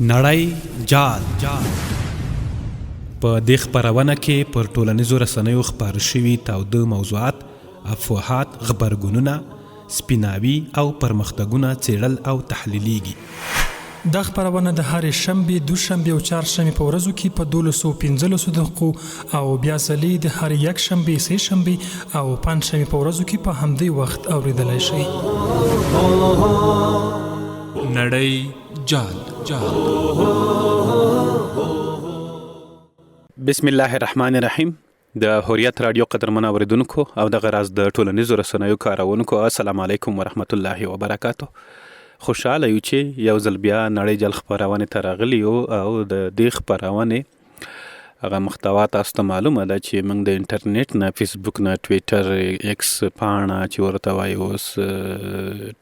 نړۍ جال په دې خپرونه کې پر ټولنیزو رسنیو خپاره شوي تاوده موضوعات، افواهات، غبرګونونه، سپیناوي او پرمختګونه څېړل او تحلیلیږي. دا خپرونه د هرې شنبې، دوشنبې او چهارشنبې په ورځو کې په 12:15 دقیقو او بیا ځلې د هرې یکشنبې، سه شنبې او پنجشنبې په ورځو کې په همدې وخت اوریدلای شئ. نړۍ جال. بسم الله الرحمن الرحیم. د حریت رادیو قدرمن اوریدونکو او د غراز د ټولنیزو رسنیو کارونکو، السلام علیکم ورحمت الله وبرکاتو. خوشاله یو چې یو ځل بیا نړۍ جال خپرونې ته راغلي یو او د دې خپرونې هغه محتوا تاسو ته معلومه ده چې موږ د انټرنیټ نه، فیسبوک نه، ټویټر، ایکس پاڼه چې ورته وایي اوس،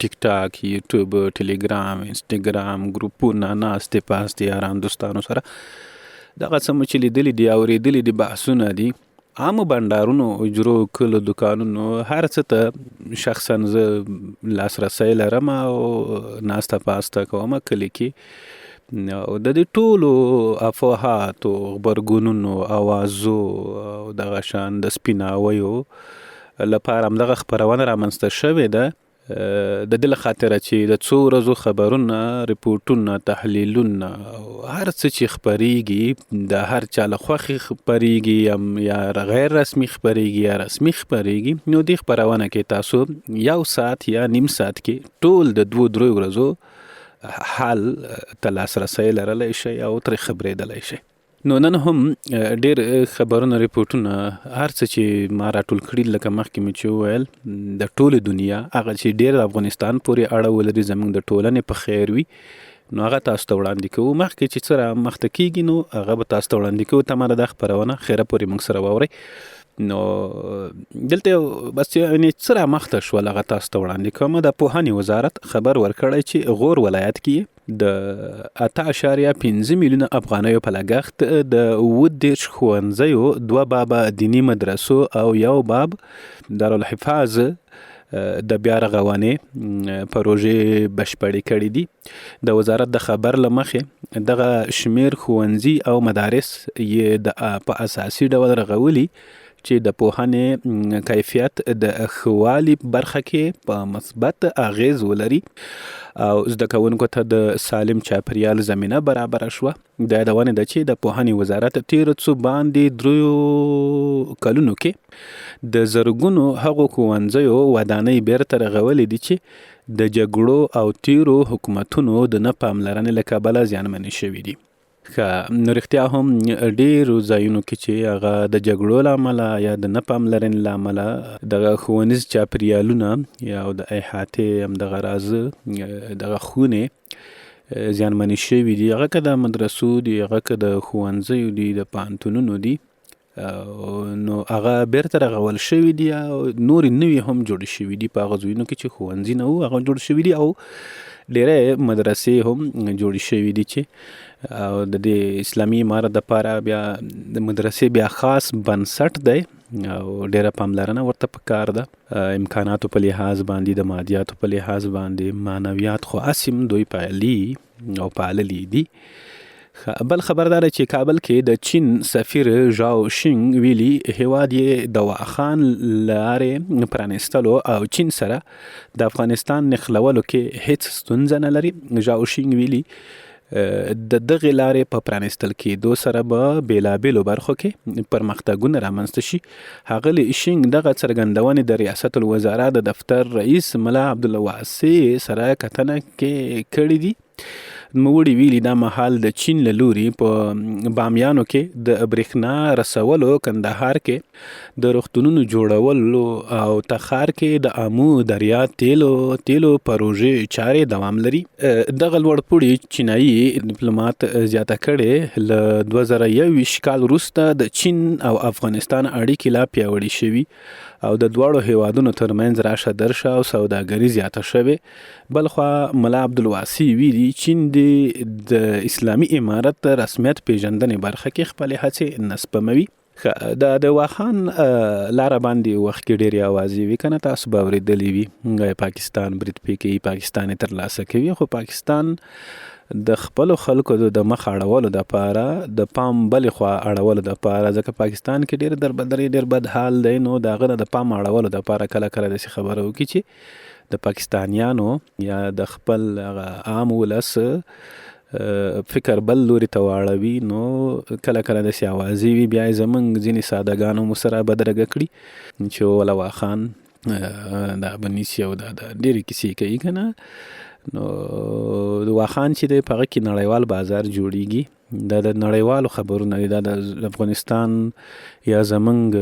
ټیک ټاک، یوټیوب، ټیلیګرام، انسټاګرام ګروپونه، ناستې پاستې یاران دوستانو سره دغه څه مو چې لیدلي دي، اورېدلي دي، بحثونه دي، عامو بنډارونو، اجرو، کلو، دکانونو، هر څه ته شخصا زه لاسرسی لرم او ناسته پاسته کوم کلي کې. او د دې ټولو افواهاتو، غبرګونونو، اوازو او دغه شان د سپیناویو لپاره همدغه خپرونه رامنځته شوې ده، د دې له خاطره چې د څو ورځو خبرونه، ریپورټونه، تحلیلونه او هر څه چې خپریږي د هر چا له خوښې خپریږي یا غیر رسمي خپریږي یا رسمي خپریږي، نو دې خپرونه کې تاسو یو ساعت یا نیم ساعت کې ټول د 2-3 ورځو حال ته لاسرسی لرلی شي او ترې خبرېدلی شي. نو نن هم ډېر خبرونه، ریپورټونه، هر څه چې ما راټول کړي، لکه مخکې مې چې وویل، د ټولې دنیا هغه چې ډېر افغانستان پورې اړه ولري، زموږ د ټولنې په خیر وي، نو هغه تاسو ته وړاندې کوو. مخکې چې څه رامخته کېږي نو هغه به تاسو ته وړاندې کوو. تمه ده دا خپرونه خیره پورې موږ سره واورئ. نو دلته بس یعنې څه رامخته شول هغه تاسو ته وړاندې کوم. د پوهنې وزارت خبر ورکړی چې غور ولایت کې د 8.5 میلیونه افغانیو په لګښت د 30 ښوونځیو، 2 بابه دینی مدرسو او 1 باب دارالحفاظ د بیا رغونې پروژې بشپړې کړي دي. د وزارت د خبر له مخې دغه شمیر ښوونځي او مدارس یې په اساسي ډول رغولي چې د پوهنې کیفیت د ښه برخه کې په مثبت اغیز ولري او زده کوونکو ته د سالم چاپریال زمینه برابره شوه. د یادونې ده چې د پوهنې وزارت تیرو څو باندې 3 کلونو کې د زرګونو هغو ښوونځیو ودانۍ بیرته رغولې دي چې د جګړو او تیرو حکومتونو د نه پاملرنې له کبله زیانمنې شوي دي. نو رښتیا هم ډېرو ځایونو کې چې هغه د جګړو له امله یا د نه پاملرنې له امله دغه ښوونیز چاپریالونه یا د احاطې همدغه راز دغه خونې زیانمنې شوي دي، هغه که د مدرسو دي، هغه که د ښوونځیو دي، د پوهنتونونو دي، نو هغه بیرته رغول شوي دي او نورې نوې هم جوړې شوي دي. په هغه ځایونو کې چې ښوونځي نه وو هغه جوړ شوي دي او ډېرې مدرسې هم جوړې شوي دي چې او د دې اسلامي امارت دپاره بیا د مدرسې بیا خاص بنسټ دی او ډېره پاملرنه ورته پکار ده، امکاناتو په لحاظ باندې، د مادیاتو په لحاظ باندې، معنویات خو اسیم دوی پالي او پاللي دي. بل خبردار چې کابل کې د چین سفیر ژاو شینګ ویلي هیواد یې د واخان لارې پرانیستلو او چین سره د افغانستان نښلولو کې هیڅ ستونزه نه لري. ژاو شینګ ویلي د دغې لارې په پرانیستل کېدو سره به بېلابېلو برخو کې پرمختګونه رامنځته شي. ښاغلي شینګ دغه څرګندونې د ریاست الوزرا د دفتر رئیس ملا عبدالواسع سره کتنه کې کړي دي. نوموړي ویلي دا مهال د چین له لوري په بامیانو کې د برېښنا رسولو، کندهار کې د روغتونونو جوړولو او تخار کې د آمو دریا تیلو پروژې چارې دوام لري. دغه لوړپوړي چینایي ډیپلومات زیاته کړې له 2021 کال وروسته د چین او افغانستان اړیکې لا پیاوړې شوي او د دواړو هیوادونو ترمنځ راشه درشه او سوداګري زیاته شوې. بلخوا ملا عبدالواسع ویلي چین د اسلامي امارت رسمیت پیژندنې برخه کې خپلې هڅې نه سپموي. د واخان لاره باندې وخت کې ډېرې اوازې وي، که نه تاسو به اورېدلې وي، پاکستان برید پې کوي، پاکستان یې ترلاسه کوي، خو پاکستان د خپلو خلکو د مخ اړولو دپاره د پام بلې خوا اړولو دپاره، ځکه پاکستان کې ډېر دربدرې ډېر بد حال دی، نو د هغه نه د پام اړولو دپاره کله کله داسې خبره وکړي چې د پاکستانیانو یا د خپل هغه عام ولس فکر بل لوري ته واړوي، نو کله کله داسې اوازې وي، بیا یې زموږ ځینې سادهګانو مو سره بدرګه کړي چې ولوا خان دا به نیسي او دا ډېرې کیسې کوي که نه. نو د واخان چې دی په هغه کې نړیوال بازار جوړیږي، دا د نړیوالو خبرونه دي، دا د افغانستان یا زمونږ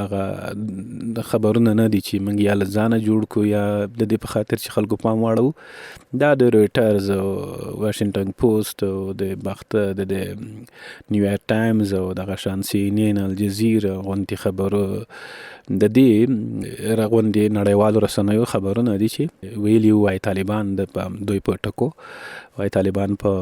هغه خبرونه نه دي چې موږ یا له ځانه جوړ کړو یا د دې په خاطر چې خلکو پام واړو. دا د رویټرز او واشنګټن پوسټ او د باختر د نیویارک ټایمز او دغه شان CNN، الجزیره غوندې خبرو د دې غوندې نړیوالو رسنیو خبرونه دي چې ویلي وایي طالبان دوی په ټکو وایي طالبان په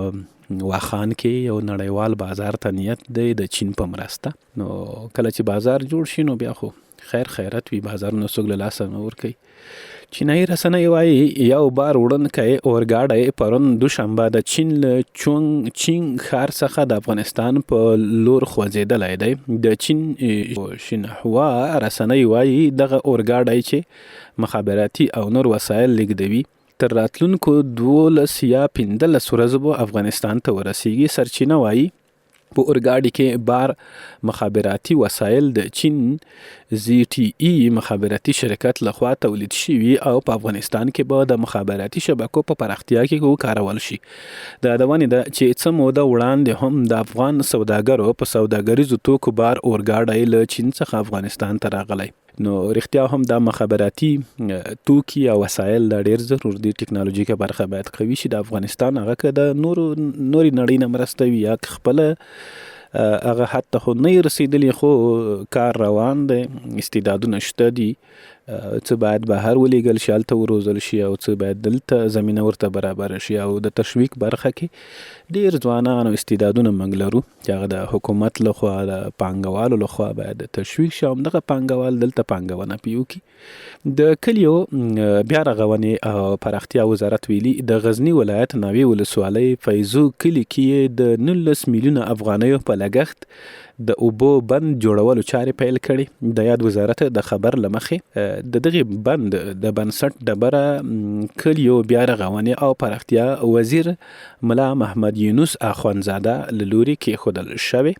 واخان کې یو نړیوال بازار ته نیت دی د چین په مرسته. نو کله چې بازار جوړ شي نو بیا خو خیر خیرت وي، بازارونه څوک له لاسه نه ورکوي. چینایي رسنۍ وایي یو بار وړونکی اورګاډی پرون دوشنبه د چین له چینګ ښار څخه د افغانستان په لور خوځېدلی دی. د چین شینهوا رسنۍ وایي دغه اورګاډی چې مخابراتي او نور وسایل لیږدوي تر راتلونکو 12 یا 15 ورځو به افغانستان ته ورسیږي. سرچینه وایي په اورګاډي کې بار مخابراتي وسایل د چین ZTE مخابراتي شرکت لخوا تولید شوي او په افغانستان کې به د مخابراتي شبکو په پراختیا کې وکارول شي. دا یادونې ده چې څه موده وړاندې هم د افغان سوداګرو په سوداګریزو توکو بار اورګاډی له چین څخه افغانستان ته راغلی. نو رښتیا هم دا مخابراتي توکي او وسایل دا ډېر ضرور دي. ټکنالوژیکه برخه باید قوي شي د افغانستان، هغه که د نوري نړۍ نه مرسته وي یا خپله هغه حتی خو نه رسیدلی خو کار روان دی، استعدادونه شته دي، څه باید بهر ولیږل شي هلته وروزل شي او څه باید دلته زمینه ورته برابره شي. او د تشویق برخه کې ډېر ځوانان او استعدادونه موږ لرو چې هغه د حکومت لخوا د پانګوالو لخوا باید تشویق شي، همدغه پانګوال دلته پانګونه پې وکړي. د کلیو بیا رغونې او پراختیا وزارت ویلي د غزني ولایت ناوې ولسوالۍ فیضو کلي کې د 19 میلیونه افغانیو په لګښت د اوبو بند جوړولو چارې پیل کړي. د یاد وزارت د خبر له مخې د دغې بند د بنسټ ډبره کلیو بیا رغونې او پراختیا وزیر ملا محمد یونس اخوندزاده له لوري کېښودل شوی.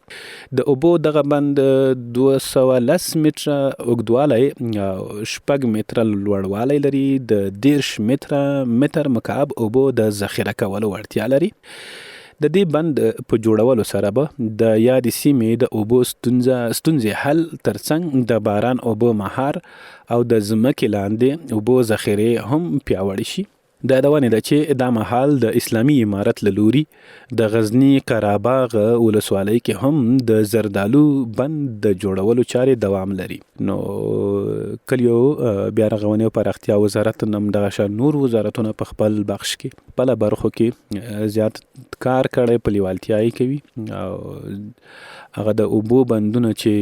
د اوبو دغه بند 210 متره اوږدوالی او 6 متره لوړوالی لري، د 10 متر مکعب اوبو د ذخیره کولو وړتیا لري. د دې بند په جوړولو سره به د یادې سیمې د اوبو ستونزې حل ترڅنګ د باران اوبو مهار او د ځمکې لاندې اوبو ذخیرې هم پیاوړې شي. دا یادونې ده چې دا مهال د اسلامي امارت له لوري د غزني قرهباغ ولسوالۍ کې هم د زردالو بند د جوړولو چارې دوام لري. نو کلیو بیا رغونې او پراختیا وزارت هم دغه شان نور وزارتونه په خپل بخش کې خپله برخو کې زیات کار کړی، په لیوالتیا یې کوي او هغه د اوبو بندونه چې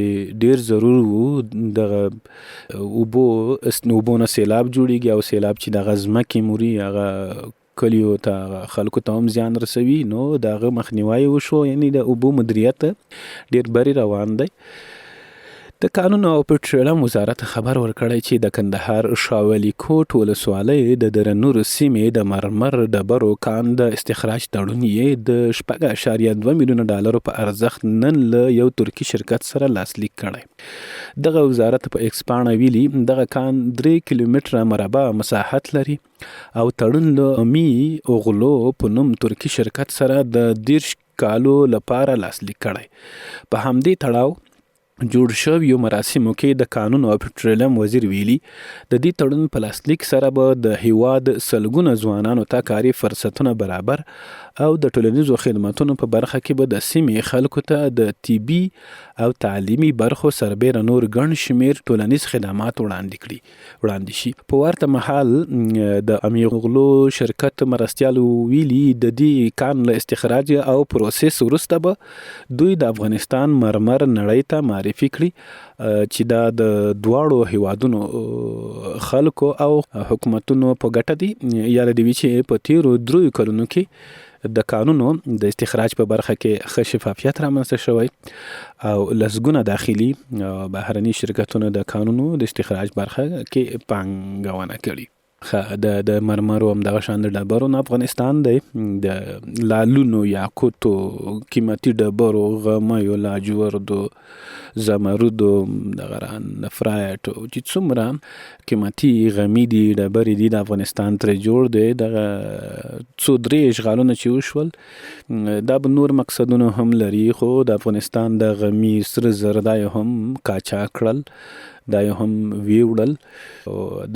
ډېر ضرور وو، دغه اوبو نه سیلاب جوړیږي او سیلاب چې دغه ځمکې مري هغه کلیو ته خلکو ته هم زیان رسوي، نو د هغه مخنیوی وشو. یعنی د اوبو مدیریت ډېر بری روان دی. د قانون او پټرولیم وزارت خبر ورکړی چې د کندهار شاولي کوټ ولسوالۍ د درنور سیمې د مرمر ډبرو کان د استخراج تړون یې د 6.2 میلیونه ډالرو په ارزښت نن له یو ترکي شرکت سره لاسلیک کړی. دغه وزارت په ایکس پاڼه ویلي دغه کان 3 کیلومتره مربع مساحت لري او تړون له امی اوغلو په نوم ترکي شرکت سره د 10 کالو لپاره لاسلیک کړی. په همدې تړاو جوړ شویو مراسمو کې د قانون او پټرولیم وزیر ویلي د دې تړون په لاسلیک سره به د هیواد سلګونه ځوانانو ته کاري فرصتونه برابر او د ټولنیزو خدماتونو په برخه کې به د سیمې خلکو ته د طبي او تعلیمي برخو سربیره نور ګڼ شمیر ټولنیز خدمات وړاندې شي. په ورته مهال د امیغلو شرکت مرستیالو ویلي د دې کان له استخراج او پروسس وروسته به دوی د افغانستان مرمر نړۍ ته معرفي کړي چې دا د دواړو هیوادونو خلکو او حکومتونو په ګټه دي. یاد دې وي چې په تیرو 3 کلونو کې د کانونو د استخراج په برخه کې ښه شفافیت رامنځته شوی او لسګونه داخلي بهرني شرکتونه د کانونو د استخراج برخه کې پانګونه کړي. د مرمرو هم دغه شان د ډبرو نه افغانستان دی د لالونو، یاقوتو، قیمتي ډبرو، غمیو، لاجوردو، زمرودو، دغه نفرایټ چې څومره قیمتي غمي دي ډبرې دي د افغانستان ترې جوړ دی. دغه څو درې اشغالونه چې وشول دا به نور مقصدونه هم لري، خو د افغانستان د غمي سره زر دا هم قاچا کړل، دا هم ویوړل.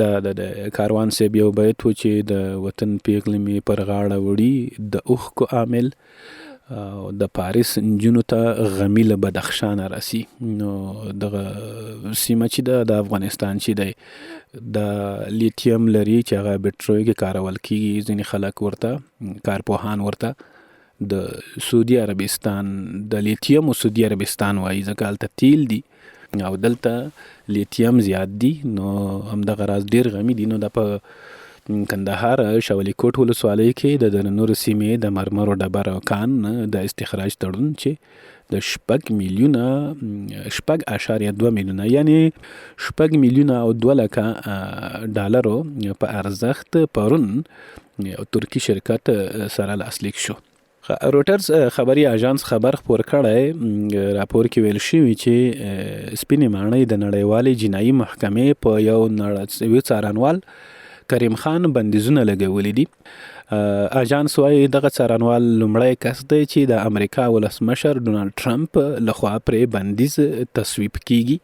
د کاروان صاحب یو بیت و چې د وطن پیغلې مې پر غاړه وړي د اوښکو عامل، د پاریس نجونو ته غمی له بدخشان راسي. نو دغه سیمه چې ده د افغانستان چې دی د لیتیم لري چې هغه بیټریو کې کارول کیږي. ځینې خلک ورته کارپوهان ورته د سعودي عربستان د لیتیم او سعودي عربستان وایي، ځکه هلته تیل دي او دلته لیتیم زیات دي. نو همدغه راز ډیر غمی دي. نو دا په کندهار شولي کوټ ولسوالۍ کې د نورو سیمې د مرمرو ډبرو کان د استخراج تړون چې د 6 میلیونه 6.2 میلیونه یعنی 6 میلیونه او 2 لکه ډالرو په ارزښت پرون یو ترکی شرکت سره لاسلیک شو. روټرز خبري اژانس خبر خپور کړی، راپور کې ویل شوی چې سپینې ماڼۍ د نړیوالې جنایي محکمې په یو څارنوال کریم خان بندیزونه لګولي دي. اژانس وايي دغه څارنوال لومړی کس دی چې د امریکا ولسمشر ډونالد ټرمپ لخوا پرې بندیز تصویب کیږي.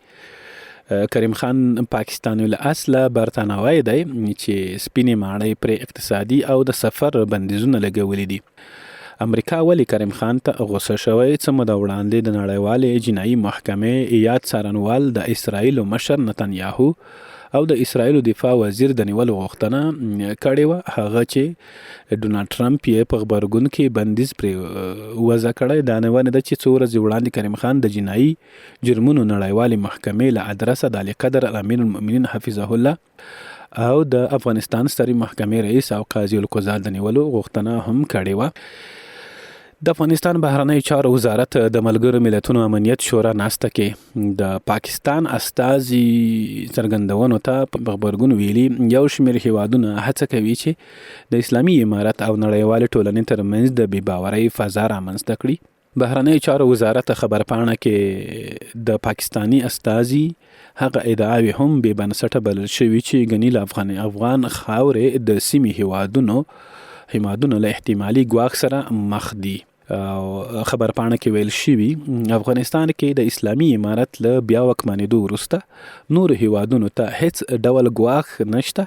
کریم خان پاکستاني الاصله برتانوی دی چې سپینې ماڼۍ پرې اقتصادي او د سفر بندیزونه لګولي دي. امریکا ولی کریم خان ته غوسه شوی څه موده وړاندې د نړیوالې جنایي محکمې یاد څارنوال د اسرائیل مشر نتنیاهو او د اسرائیل دفاع وزیر د نیولو غوښتنه کړې وه. هغه چې ډونالد ټرمپ یې په غبرګون کې بندیز پرې وضع کړی. دا نه ده چې څو ورځې وړاندې کریم خان د جنایي جرمونو نړیوالې محکمې له ادرسه د علي قدر امیر المؤمنین حفظه الله او د افغانستان سترې محکمې رئیس او قاضي القضات د نیولو غوښتنه هم کړې وه. د افغانستان بهرنیو چارو وزارت د ملګرو ملتونو امنیت شورا ناسته کې د پاکستان استازي څرګندونو ته په خبرګون ویلي یو شمېر هیوادونه هڅه کوي چې د اسلامي امارت او نړیوالې ټولنې ترمنځ د بې باورۍ فضا رامنځته کړي. بهرنیو چارو وزارت خبرپاڼه کې د پاکستانی استازي هغه ادعاوې هم بې بنسټه بلل شوي چې ګنې له افغان خاورې د سیمې هیوادونو له احتمالي ګواښ سره مخ دي. خبرپاڼه کې ویل شوي افغانستان کې د اسلامي امارت له بیا واکمنېدو وروسته نور هیوادونو ته هیڅ ډول ګواښ نشته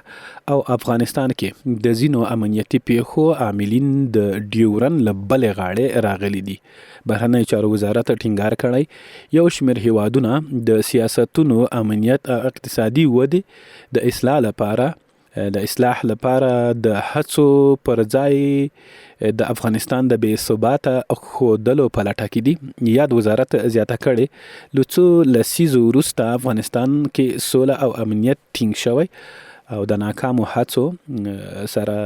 او افغانستان کې د ځینو امنیتي پیښو عاملین د ډیورن له بلې غاړې راغلي دي. بهرنیو چارو وزارت ټینګار کړی یو شمېر هیوادونه د سیاستونو امنیت او اقتصادي ودې د اصلاح لپاره د هڅو پر ځای د افغانستان د بې ثباته ښودلو په لټه کې دي. یاد وزارت زیاته کړې له څو لسیزو وروسته افغانستان کې سوله او امنیت ټینګ شوی او د ناکامو هڅو سره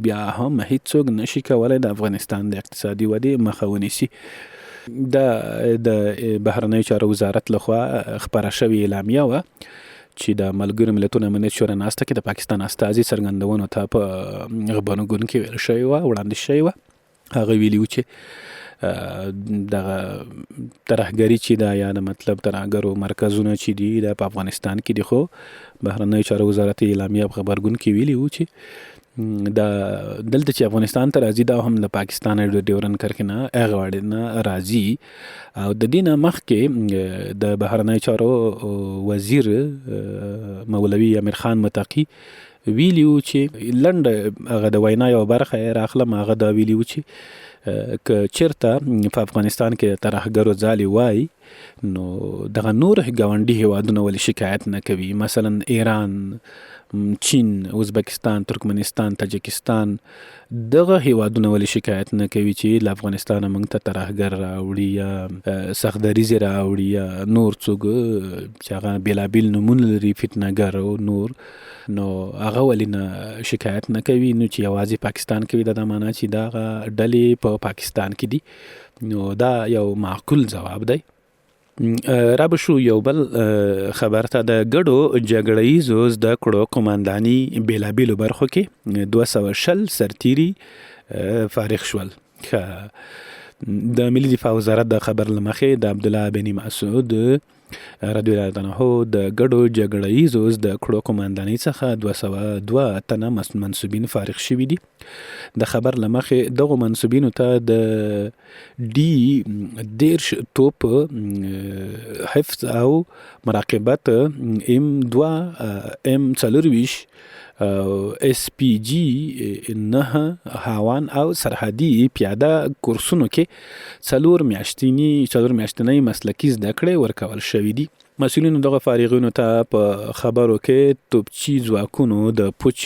بیا هم هیڅوک نشي کولی د افغانستان د اقتصادي ودې مخه ونیسي. د بهرنیو چارو وزارت لخوا خپره شوې اعلامیه وه چې د ملګرو ملتونو امنیت شورا ناسته کې د پاکستان استازي څرګندونو ته په غبرګون کې ویل شوی وه وړاندې شوی وه. هغه ویلي و چې دغه ترهګري چې دا یا د مطلب ترهګرو مرکزونه چې دي دا په افغانستان کې دي، خو بهرنیو چارو وزارت اعلامیه په غبرګون کې ویلي و چې دا دلته چې افغانستان ته راځي دا هم د پاکستان د ډیورن کرښې نه هغه واړې نه راځي. او د دې نه مخکې د بهرنیو چارو وزیر مولوي امیر خان متقي ویلي و چې لنډ هغه د وینا یوه برخه یې راخلم، هغه دا ویلي و چې که چېرته په افغانستان کې ترهګرو ځالې وای نو دغه نور ګاونډي هیوادونه ولې شکایت نه کوي، مثلا ایران، چین، ازبکستان، ترکمنستان، تاجکستان دغه هیوادونه ولې شکایت نه کوي چې له افغانستانه موږ ته ترهګر راوړي یا سختدریزې راوړي یا نور څوک چې هغه بېلابېل نومونه لري، فتنهګر او نور، نو هغه ولې نه شکایت نه کوي؟ نو چې یوازې پاکستان کوي د دا معنا چې دغه ډلې په پاکستان کې دي. نو دا یو معقول ځواب دی. را به شو یو بل خبر ته. د ګډو جګړه ییزو زده کړو قمانداني بېلابېلو برخو کې 220 سرتیري فارغ شول. د ملي دفاع وزارت د خبر له مخې د عبدالله بن مسعود رضی الله عنه د ګډو جګړه ییزو زده کړو قماندانۍ څخه 202 تنه منصوبین فارغ شوي دي. د خبر له مخې دغو منصوبینو ته د D10 توپ حفظ او مراقبت M2 M24 SPG 9 هاوان او سرحدي پیاده کورسونو کې 4 میاشتنۍ مسلکي زده کړې ورکول شوي دي. مسؤلینو دغه فارغینو ته په خبرو کې توپچي ځواکونو د پوچ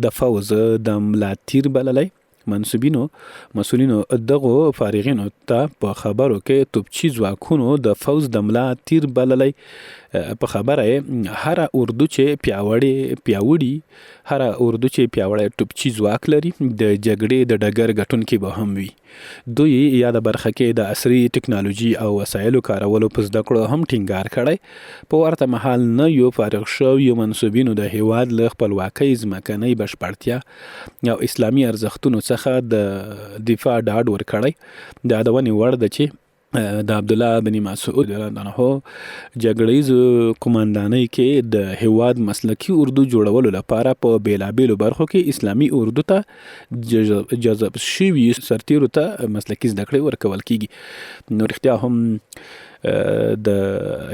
د فوز د ملا تیر بللی. مسؤلینو دغه فارغینو ته په خبرو کې توپچي ځواکونو د فوز د ملا تیر بللی. په خبره هر اردو چې پیاوړي توپچي ځواک لري د جګړې د ډګر ګټونکي به هم وي. دوی یا د برخه کې د عصري ټکنالوژي او وسایلو کارولو په زده کړو هم ټینګار کړی. په ورته مهال نه یو فارغ شویو منصوبینو د هیواد له خپلواکۍ، ځمکنۍ بشپړتیا او اسلامي ارزښتونو څخه د دفاع ډاډ ورکړی. د یادونې وړ ده چې د عبدالله بن مسعود عنه جګړه ییزو قماندانۍ کې د هیواد مسلکي اردو جوړولو لپاره په بیلابیلو برخو کې اسلامي اردو ته جذب شوي سرتیرو ته مسلکي زده کړې ورکول کیږي. نو رښتیا هم د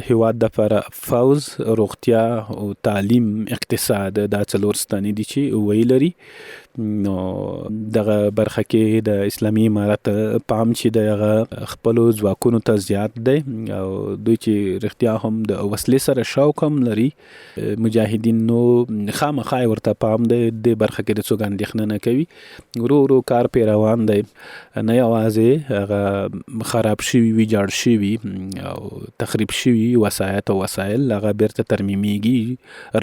هیواد دپاره فوز، روغتیا او تعلیم، اقتصاد دا 4 ستنې دي چې ویل لري. نو دغه برخه کې د اسلامي امارت پام چې دغه خپلو ځواکونو ته زیات دی او دوی چې رښتیا هم د وسلې سره شوق هم لري مجاهدین، نو خامخا ورته پام دی. د برخه کې د څوک اندېښنه نه کوي، ورو کار پې روان دی. نه یوازې هغه خراب شوي، ویجاړ شوي او تخریب شوي وسایط او وسایل هغه بیرته ترمیمیږي،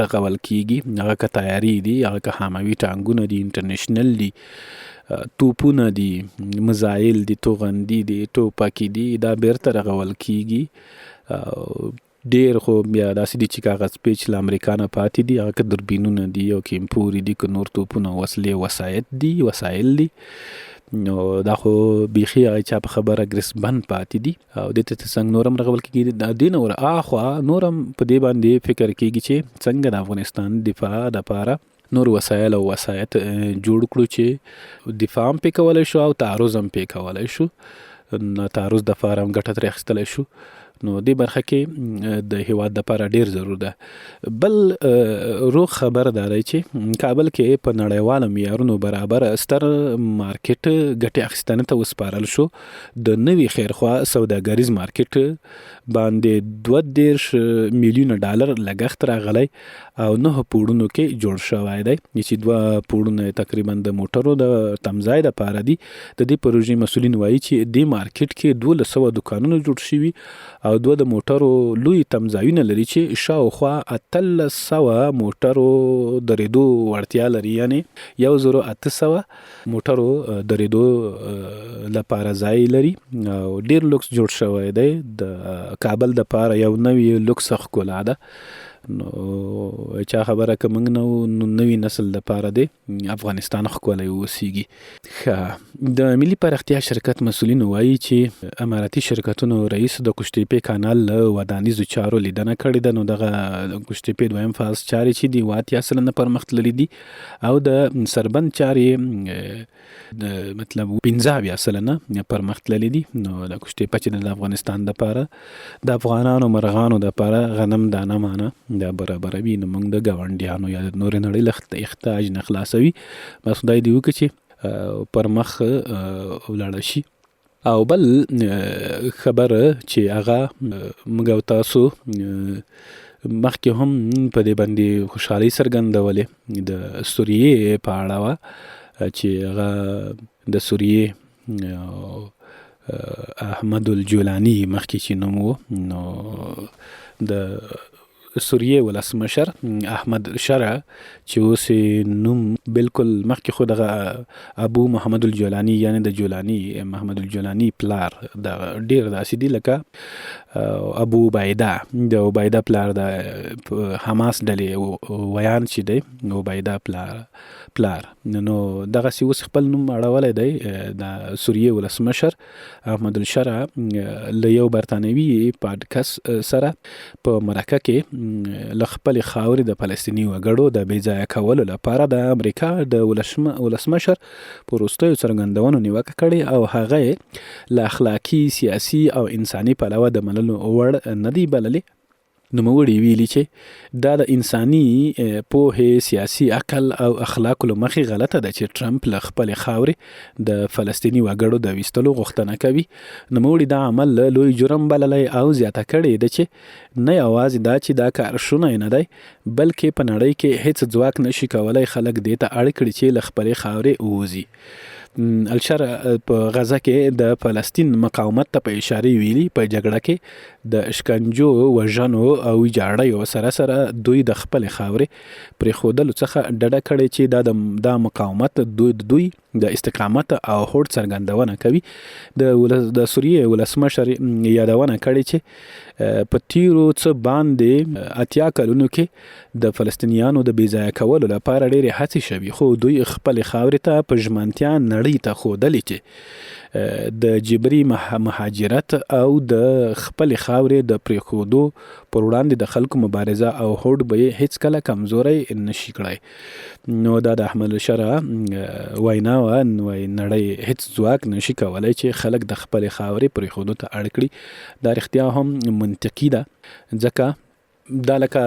رغول کیږي. هغه که تیاری دي، هغه که حموي ټانګونه دي، انټرنیشنل دي، توپونه دي، مزایل دي، توغندي دي، ټوپکې دي، دا بیرته رغول کیږي. ډیر خو بیا داسې دي چې کاغذ پیچ له امریکا نه پاتې دي، هغه که دوربینونه دي او که امپوري دي، که نور توپونه، وسلې، وسایل دي. نو دا خو بیخي هغه چا په خبره ګرسبند پاتې دي او دې ته څنګه نورم رغول کېږي. د دې نه ور اخوا نورم په دې باندې فکر کېږي چې څنګه د افغانستان دفاع دپاره نور وسایل او وسایط جوړ کړو چې دفاع هم پې کولی شو او تعرض هم پې کولی شو. تعرض دپاره هم ګټه ترې اخیستلی شو. نو دې برخه کې د هیواد دپاره ډیر ضرور ده. بل روغ خبر دا دی چې کابل کې په نړیوالو معیارونو برابر ستر مارکیټ ګټې اخیستنې ته وسپارل شو. د نوي خیرخوا سوداګریز مارکیټ باندې 32 میلیونه ډالر لګښت راغلی او 9 پوړونو کې جوړ شوی دی چې 2 پوړونه تقریبا د موټرو د تمځای دپاره دي. د دې پروژې مسؤلین وایي چې دې مارکیټ کې 1200 دکانونه جوړ شوي او 2 د موټرو لوی تمځایونه لري چې شاوخوا 1300 موټرو درېدو وړتیا لري، یعنی 1800 موټرو درېدو لپاره ځای لري او ډیر لوکس جوړ شوی دی. د کابل دپاره یو نوی لوکس ښکلا ده. نو چا خبره که موږ نو نوی نسل دپاره دی افغانستان ښکلی اوسیږي. د ملي پراختیا شرکت مسؤلین وایي چې اماراتي شرکتونو رئیس د قشتېپې کانال له ودانیزو چارو لیدنه کړې ده. نو دغه قشتېپې دویم فاز چارې چې دي 80% پرمخ تللي دي او د سربند چارې مطلب 15% پرمخ تللي دي. نو د قشتېپه چې د افغانستان دپاره د افغانانو مرغانو دپاره غنم دانه مانه دا برابروي، نو موږ د ګاونډیانو یا د نورې نړۍ له احتیاج نه خلاصوي. بس خدای دې وکړي چې پر مخ ولاړه شي. او بل خبره چې هغه موږ او تاسو مخکې هم په دې باندې خوشحالي څرګندولې د سوریې په اړه وه چې هغه د سوریې احمد الجولانی مخکې چې نوم و، نو د سوریې ولسمشر احمد شرع چې اوس نوم بالکل مخکې خو دغه ابو محمد الجولانی یعنی د جولانی محمد الجولانی پلار د ډیر داسې دي لکه ابو عبیده د عبیده پلار د حماس ډلې ویان چې دی عبیده پلار نو دغسې اوس خپل نوم اړولی دی د سوریې ولسمشر احمد الشرع له یو برطانوي پادکست سره په مرکه کې له خپلې خاورې د فلسطیني وګړو د بې ځایه کولو لپاره د امریکا د ولسمشر په وروستیو څرګندونو نیوکه کړې او هغه یې له اخلاقي، سیاسي او انساني پلوه د منلو وړ نه دی بللې. نوموړي ویلي چې دا د انساني پوهې، سیاسي عقل او اخلاقو له مخې غلطه ده چې ټرمپ له خپلې خاورې د فلسطیني وګړو د ویستلو غوښتنه کوي. نوموړي دا عمل لوی جرم بللی او زیاته کړې ده چې نه یوازې دا چې دا کار شونی نه دی بلکې په نړۍ کې هیڅ ځواک نشي کولی خلک دې ته اړ کړي چې له خپلې خاورې ووځي. الشرع په غزه کې د فلسطین مقاومت ته په اشاره ویلي په جګړه کې د اشکنجو، وژنو او ویجاړیو سره سره دوی د خپلې خاورې پرېښودلو څخه ډډه کړې چې دا مقاومت دوی د استقامت او هوډ څرګندونه کوي. د سوریې ولسمشر یادونه کړې چې په تیرو څه باندې 80 کلونو کې د فلسطینیانو د بې ځایه کولو لپاره ډېرې هڅې شوي، خو دوی خپلې خاورې ته په ژمنتیا نړۍ ته ښودلې چې د جبري مهاجرت او د خپلې خاورې د پرېښودو پر وړاندې د خلکو مبارزه او هوډ به یې هیڅکله کمزوری نشي کړی. نو دا د احمد شرع وینا وه، نړۍ هیڅ ځواک نشي کولی چې خلک د خپلې خاورې پرېښودو ته اړ کړي. دا رښتیا هم منطقي ده، ځکه دا لکه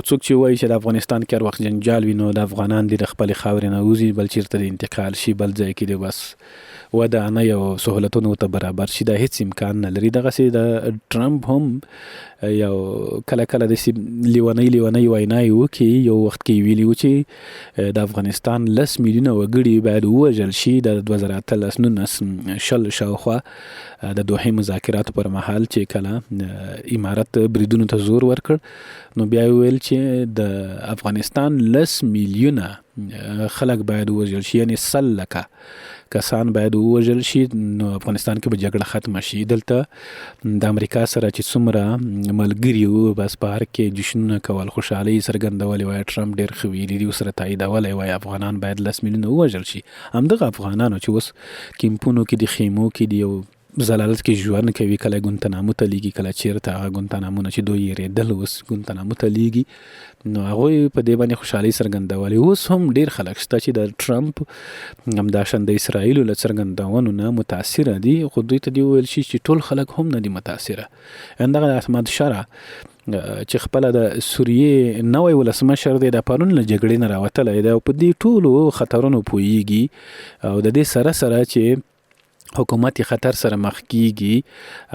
څوک چې وایي چې د افغانستان کې هر وخت جنجال وي نو د افغانان دي د خپلې خاورې نه وځي بل چېرته د انتقال شي، بل ځای کې دی بس ودانۍ او سهولتونو ته برابر شي. دا هیڅ امکان نه لري. دغسې د ټرمپ هم یو کله داسې لیونۍ ویناوې وکړي. یو وخت کې ویلي و چې د افغانستان 10 میلیونه وګړي باید ووژل شي د 2019 شاوخوا د دوحې مذاکراتو پر مهال چې کله امارت بریدونو ته زور ورکړ نو بیا ویل چې د افغانستان 10 میلیونه خلک باید ووژل شي، یعنی 100 لکه کسان باید ووژل شي نو افغانستان کې به جګړه ختمه شي. دلته د امریکا سره چې څومره ملګري وو بس په هر کې جشنونه کول، خوشحالي څرګندولې وای. ټرمپ ډېر ښه ویلي دي، ورسره تاییدولی وای افغانان باید 10 میلیونه ووژل شي. همدغه افغانانو چې اوس کیمپونو کې دي، خیمو کې دي، یو زلالت کې ژوند کوي، کله ګونتنامو ته لیږي، کله چیرته هغه ګونتنامونه چې دوی یېرېدل اوس ګونتنامو ته لیږي. نو هغوی په دې باندې خوشحالي څرګندولې. اوس هم ډېر خلک شته چې د ټرمپ همداشان د اسرائیلو له څرګندونو نه متاثره دي، خو دوی ته دې وویل شي چې ټول خلک هم نه دي متاثره. همدغه احمد شرع چې خپله د سوریې نوی ولسمشر دی، د پرون له جګړې نه راوتلی دی او په دې ټولو خطرونو پوهیږي او د دې سره چې حکومت خطر سره مخ کیږي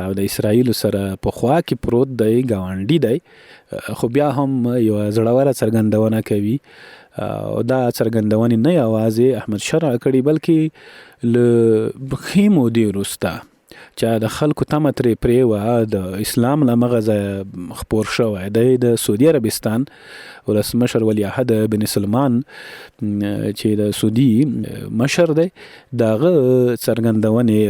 او د اسرائیل سره په خوا کې پروت دی، ګاونډي دی، خو بیا هم یو زړوره څرګندونه کوي. او دا څرګندونې نه یوازې احمد شرع کړي بلکې له ښې مودې وروسته چې د خلکو تمه ترې پرې وه، د اسلام له مغه ځایه خپور شوی دی. د سعودي عربستان ولسمشر ولیعهد بن سلمان چې د سعودي مشر دی، د هغه څرګندونې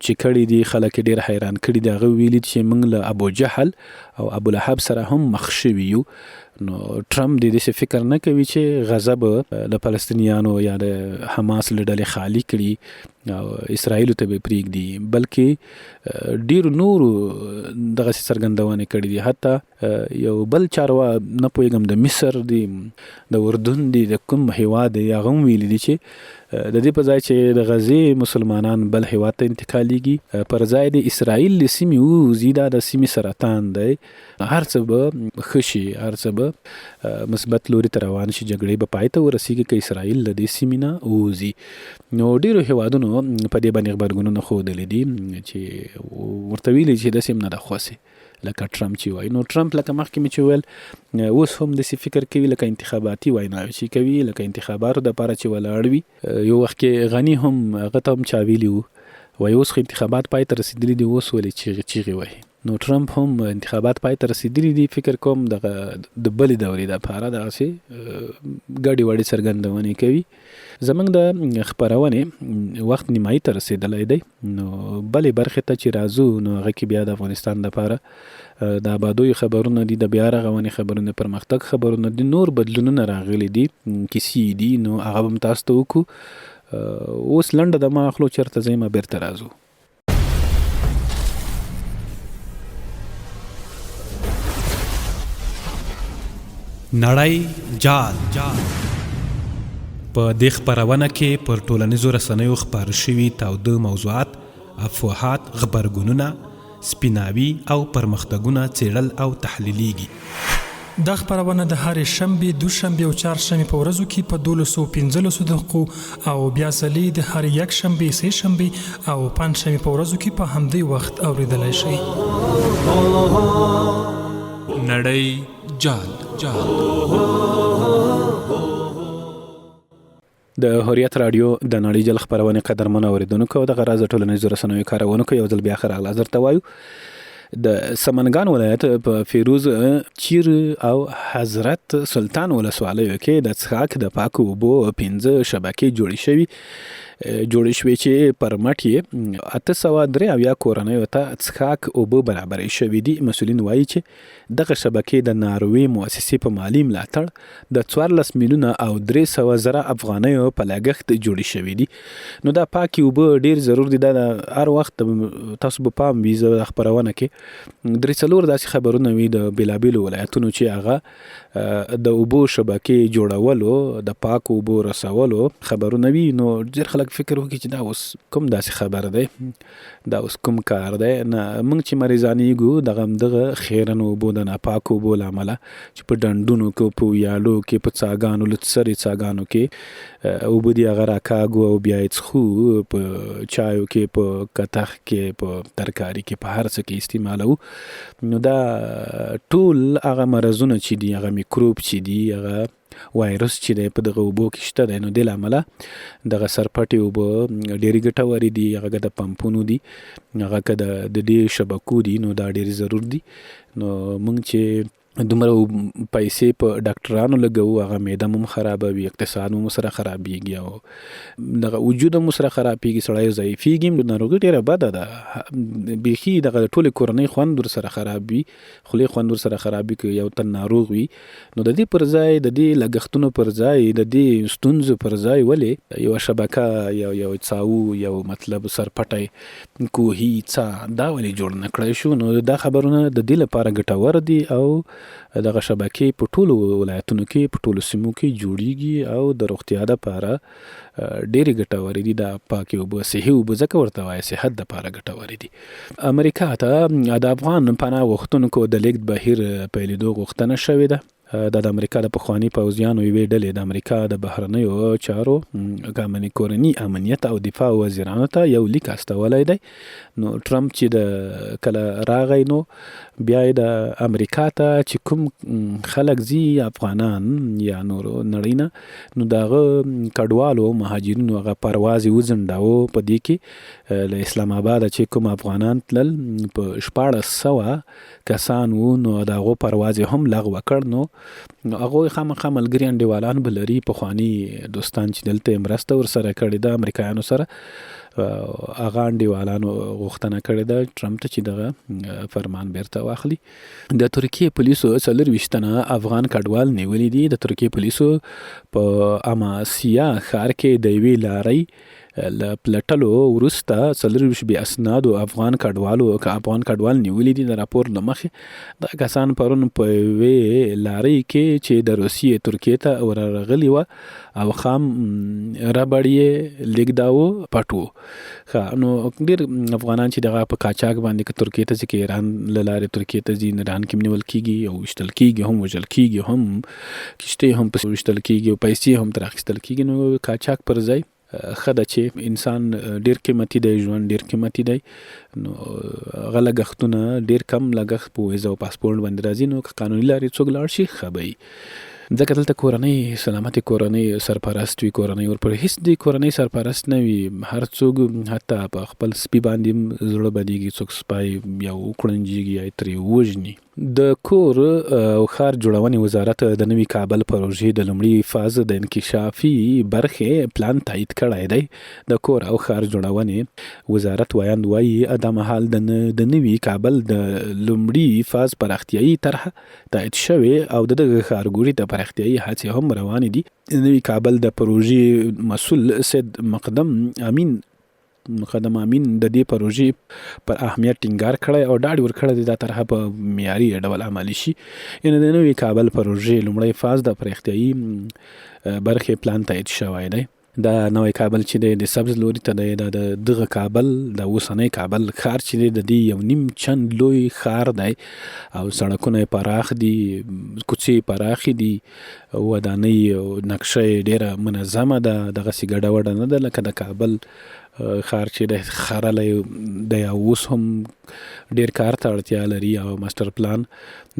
چې کړي دي خلک ډېر حیران کړي دي. هغه ویلي چې موږ له ابو جهل او ابو لهب سره هم مخ شوي یو. نو ټرمپ دې فکر نه کوي چې غزه به د فلسطینیانو یا د حماس له ډلې خالي کړي او اسرائیلو ته به پرېږدي، بلکې ډېرو نورو دغسې څرګندونې کړي دي. حتی یو بل چاروا نه پوهېږم د مصر دی، د اردن دی، د کوم هیواد دی، هغه هم ویلي دي چې د دې په ځای چې د غزې مسلمانان بل هیواد ته انتقالیږي پر ځای د اسرائیل له سیمې ووځي. دا د سیمې سرطان دی، هر څه به ښه شي، هر څه به مثبت لوري ته روان شي، جګړې به پای ته ورسېږي که اسرائیل له دې سیمې نه ووځي. نو ډېرو هیوادونو په دې باندې غبرګونونه ښودلي دي چې ورته ویلي چې داسې هم نه ده خوښې، لکه ټرمپ چې وایي. نو ټرمپ لکه مخکې مې چې ویل اوس هم داسې فکر کوي لکه انتخاباتي ویناوې چې کوي، لکه انتخاباتو دپاره چې ولاړ وي. یو وخت کې غني هم هغه ته هم چا ویلي وایي اوس خو انتخابات پای ته رسېدلي دي، اوس ولې چیغې وهي. نو ټرمپ هم انتخابات پای ته رسېدلي دي، فکر کوم دغه د بلې دورې دپاره دغسې ګډې وډې څرګندونې کوي. زموږ د خپرونې وخت نیمایي ته رسېدلی دی، نو بلې برخې ته چې راځو نو هغه کې بیا د افغانستان دپاره د آبادیو خبرونه دي، د بیا رغونې خبرونه، پرمختګ خبرونه دي، نور بدلونونه راغلي دي، کیسې دي، نو هغه به هم تاسو ته وکړو. اوس لنډه دمه اخلو، چېرته ځئ ما بیرته راځو. نړۍ جال په دې خپرونه کې پر ټولنیزو رسنیو خپاره شوي تاوده موضوعات، افواهات، غبرګونونه، سپیناوي او پرمختګونه څېړل او تحلیلیږي. دا خپرونه د هرې شنبې، دوشنبې او چهارشنبې په ورځو کې په 12:15 دقیقو او بیا ځلې د هرې یکشنبې، سه شنبې او پنجشنبې په ورځو کې په همدې وخت اوریدلی شئ. نړۍ جال. د هوریت رادیو د نړۍ جال خپرونې قدرمن اوریدونکو او دغه راز ټولنیزو رسنیو کارونکو یو ځل بیا ښه راغلاست درته وایو. د سمنګان ولایت په فیروز، چیر او حضرت سلطان ولسوالیو کې د څښاک د پاکو اوبو 5 شبکې جوړې شوې چې پر مټ یې 883 کورنیو ته څښاک اوبه برابرې شوي دي. مسؤلین وایي چې دغه شبکې د ناروې مؤسسې په مالي ملاتړ د 14 میلیونه او 300 زره افغانیو په لګښت جوړې شوي دي. نو دا پاکې اوبه ډېر ضرور دي. دا هر وخت تاسو به پام وي، زه د خپرونه کې 3-4 داسې خبرونه وي د بېلابېلو ولایتونو چې هغه د اوبو شبکې جوړولو، د پاکو اوبو رسولو خبرونه وي. نو ډېر خلک فکر وکړي چې دا اوس کوم داسې خبر دی، دا اوس کوم کار دی. نه، موږ چې مریضانېږو دغه خیرن اوبو د ناپاکو اوبو له امله چې په ډنډونو کې، په ویالو کې، په څاګانو، لڅرې څاګانو کې اوبه دي هغه راکاږو او بیا یې څښو، په چایو کې، په کتخ کې، په ترکاري کې، په هر څه کې استعمالو. نو دا ټول هغه مرضونه چې دي، هغه میکروب چې دي، هغه وایرس چې دی په دغه اوبو کې شته دی. نو دې له امله دغه سرپټې اوبه ډېرې ګټورې دي. هغه که د پمپونو دي، هغه که د دې شبکو دي، نو دا ډېر ضرور دي. نو موږ چې دومره پیسې په ډاکټرانو لګوو، هغه معده مو خرابوي، اقتصاد مو سره خرابېږي او دغه وجود مو سره خرابېږي، سړی ضعیفېږي. ناروغي ډېره بده ده، بیخي دغه ټولې کورنۍ خوند ورسره خراب وي، خولې خوند ورسره خراب وي که یو تن ناروغ وي. نو د دې پر ځای، د دې لګښتونو پر ځای، د دې ستونزو پر ځای ولې یو شبکه، یو څاو، یو مطلب سرپټی کوهي څا دا ولې جوړ نه کړی شو. نو دا خبرونه د دې لپاره ګټور دي او دغه شبکې په ټولو ولایتونو کې، په ټولو سیمو کې جوړیږي او د روغتیا دپاره ډېرې ګټورې دي. دا پاکې اوبه، صحي اوبه ځکه ورته وایي، صحت دپاره ګټورې دي. امریکا ته د افغان پناه غوښتونکو د لیږد بهیر پیلېدو غوښتنه شوې ده. دا د امریکا د پخواني پوځیانو یوې ډلې د امریکا د بهرنیو چارو، کورني امنیت او دفاع وزیرانو ته یو لیک استولی دی. نو ټرمپ چې د کله راغی، نو بیا یې د امریکا ته چې کوم خلک ځي، افغانان یا نورو نړۍ نه، نو د هغه کډوالو مهاجرینو هغه پرواز یې وځنډاوه. په دې کې له اسلام آباده چې کوم افغانان تلل په 1400 کسان وو، نو د هغو پرواز یې هم لغوه کړ. نو هغوی خامخا ملګري انډیوالان به لري، پخواني دوستان چې دلته مرسته ورسره کړې ده امریکایانو سره، هغه انډیوالانو غوښتنه کړې ده ټرمپ ته چې دغه فرمان بیرته واخلي. د ترکیې پولیسو 24 تنه افغان کډوال نیولي دي. د ترکیې پولیسو په اماسیا ښار کې د یوې لارۍ له پلټلو وروسته 24 بې اسنادو افغان کډوال نیولي دي. د راپور له مخې دا کسان پرون په یوې لارۍ کې چې د روسیې ترکیې ته ورغلي وه او خام ربړ یې لیږداوه پټ وو. نو ډېر افغانان چې دغه په قاچاق باندې که ترکیې ته ځي، که ایران له لارې ترکیې ته ځي، ایران کې نیول کېږي او ویشتل کېږي، هم وژل کېږي، هم کشتۍ هم پسې ویشتل کېږي او پیسې هم ترې اخیستل کېږي. نو قاچاق پر ځای ښه ده چې انسان ډیر قیمتي دی، ژوند ډیر قیمتي دی، نو هغه لګښتونه ډیر کم لګښت په ویزا او پاسپورټ باندې راځي. نو که قانوني لارې څوک لاړ شي ښه به وي، ځکه دلته کورنۍ سلامتي کورنۍ سرپرست وي، کورنۍ ورپورې هیڅ د کورنۍ سرپرست نه وي. هر څوک حتی په خپل سپي باندې زړه بدیږي، څوک سپی یا وکړنجېږي یا ترې وژني. د کور او ښار جوړونې وزارت د نوي کابل پروژې د لومړي فاز د انکشافي برخې پلان تایید کړی دی. د کور او ښار جوړونې وزارت ویاند وایي دا مهال د نوي کابل د لومړي فاز پراختیایي طرحه تایید شوې او د دغه ښارګوټي د پراختیایي هڅې هم روانې دي. نوي کابل د پروژې مسؤل سید مقدم امین د دې پروژې پر اهمیت ټینګار کړی او ډاډ ورکړی دی دا طرحه په معیاري ډول عملي شي. یعنې د نوي کابل پروژې لومړی فاز د پراختیایي برخې پلان تایید شوی دی. دا نوی کابل چې دی د سبز لوري ته دی، دا د دغه کابل د اوسنی کابل ښار چې دی د دې یو نیم چند لوی ښار دی او سړکونه یې پراخ دي، کوڅې پراخې دي، ودانۍ نقشه یې ډیره منظمه ده، دغسې ګډه وډه نه ده لکه د کابل ښار چې دی خرلی دی او اوس هم ډیر کار ته اړتیا لري او ماستر پلان.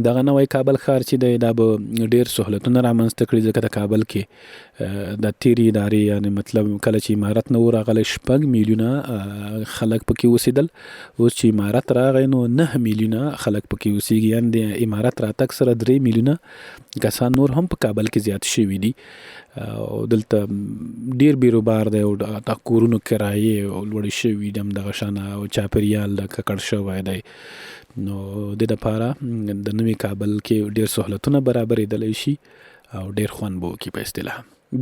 دغه نوی کابل ښار چې دی دا به ډیر سهولتونه رامنځته کړي، ځکه د کابل کې د تیرې ادارې یعنی مطلب کله چې امارت نه و راغلی 6 میلیونه خلک پکې اوسېدل، اوس چې امارت راغی نو 9 میلیونه خلک پکې اوسېږي، یعنې د امارت راتګ سره 3 میلیونه کسان نور هم په کابل کې زیات شوي دي. او دلته ډیر بیروبار دی او د کورونو کرایې لوړې شوي دي، همدغه شانه او چاپیریال ککړ شوی دی. نو د دپاره د نوي کابل کې ډیر سهولتونه برابرېدلی شي او ډیر خوند به وکړي. په اصطلاح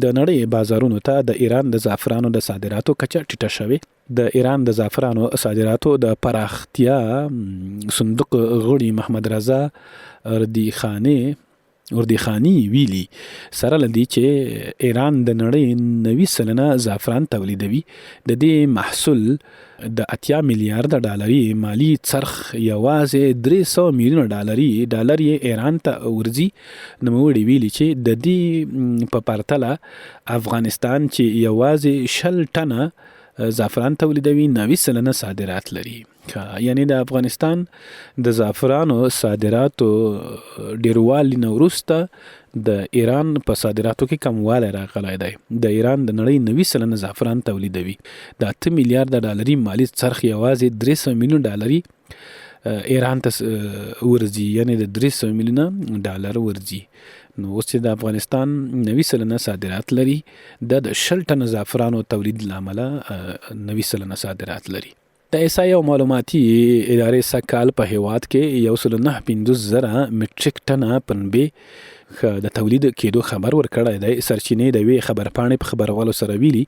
د نړۍ بازارونو ته د ایران د زعفرانو د صادراتو کچه ټیټه شوې. د ایران د زعفرانو صادراتو د پراختیا صندوق غړي محمد رضا اردخاني ویلي سره لدی چې ایران د نړۍ 90 سلنه زعفران تولیدوي. د دې محصول د 80 میلیارډ ډالري مالی څرخ یوازې 300 میلیونه ډالر یې ایران ته ورځي. نوموړي ویلي چې د دې په پرتله افغانستان چې یوازې 60 ټنه زعفران تولیدوي 90 سلنه صادرات لري. یعنی د افغانستان د زعفرانو صادراتو ډیروالي نه وروسته د ایران په صادراتو کې کموالی راغلی دی. د ایران د نړۍ 90 سلنه زعفران تولیدوي. د 8 میلیارډ ډالري مالی څرخ یوازې 300 میلیون ډالري ایران ته ورځي، یعنی د 300 میلیونه ډالر ورځي. نو اوس چې د افغانستان 90 سلنه صادرات لري، د 60 ټنه زعفرانو تولید له امله 90 سلنه صادرات لري. د احصایې او معلوماتي ادارې سږ کال په هیواد کې 1.95 زره مټریک ټنه پنبې د تولید کېدو خبر ورکړی دی. سرچینې د یوې خبرپاڼې په خبرولو سره ویلي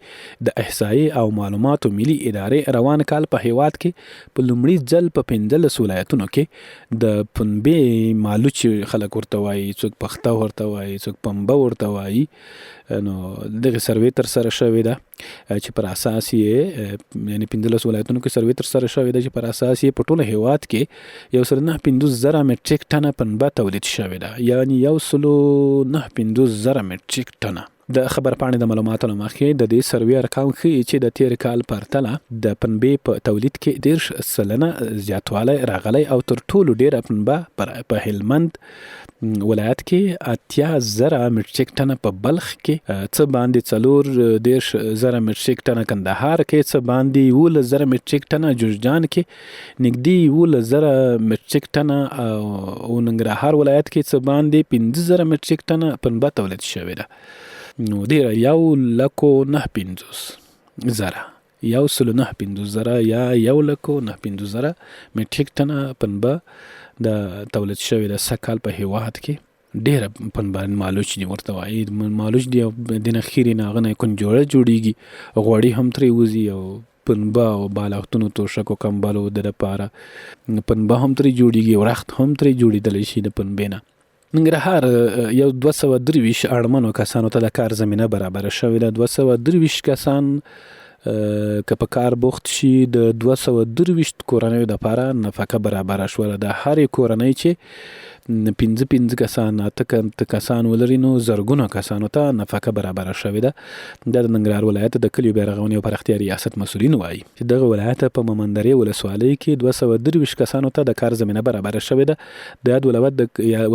د احصایې او معلوماتو ملي ادارې روان کال په هیواد کې په لومړي ځل په 15 ولایتونو کې د پنبې مالوچ خلک ورته وایي، څوک پخته ورته وایي، څوک پنبه ورته وایي. نو دغه سروې تر سره شوې ده چې پر اساس یې یعنی 15 ولایتونو کې سروې تر سره شوې ده چې پر اساس یې په ټول هیواد کې 1.95 زره مټریک ټنه پنبه تولید شوې ده، یعنی 1.95 زره مټریک ټنه. د خبرپاڼې د معلوماتو له مخې د دې سروې ارقام ښیي چې د تیر کال پرتله د پنبې په تولید کې 10 سلنه زیاتوالی راغلی او تر ټولو ډیره پنبه په هلمند ولایت کې 80 زره مټریک ټنه په بلخ کې، څه باندې 40 زره مټریک ټنه کندهار کې، څه باندې 11 زره مټریک ټنه جوزجان کې، نږدې 11 زره مټریک ټنه او ننګرهار ولایت کې څه باندې 15 زره مټریک ټنه پنبه تولید شوې ده. نو ډیره 1.95 زره 1.95 زره یا 1.95 زره مټریک ټنه پنبه د تولید شوې ده سږ کال په هیواد کې. ډیره پنبه مالوچ دي ورته وایي، مالوچ دي او د نخیرې نه هغه نه کنجوړه جوړیږي، غوړي هم ترې وځي او پنبه او بالښتونو توشکو کمبلو د دپاره پنبه هم ترې جوړیږي، ورخت هم ترې جوړېدلی شي د پنبې نه. ننګرهار یو 223 اړمنو کسانو ته د کار زمینه برابره شوې ده. 223 کسان که په کار بوخت شي د 223 کورنیو دپاره نفقه برابره شوله. د هرې کورنۍ چې 15 کسان اته کسان ولري نو زرګونه کسانو ته نفقه برابره شوې ده. د ننګرهار ولایت د کلیو بیا رغونې او پراختیا ریاست مسؤلین وایي چې دغه ولایت په مومندرې ولسوالۍ کې 223 کسانو ته د کار زمینه برابره شوې ده. د یاد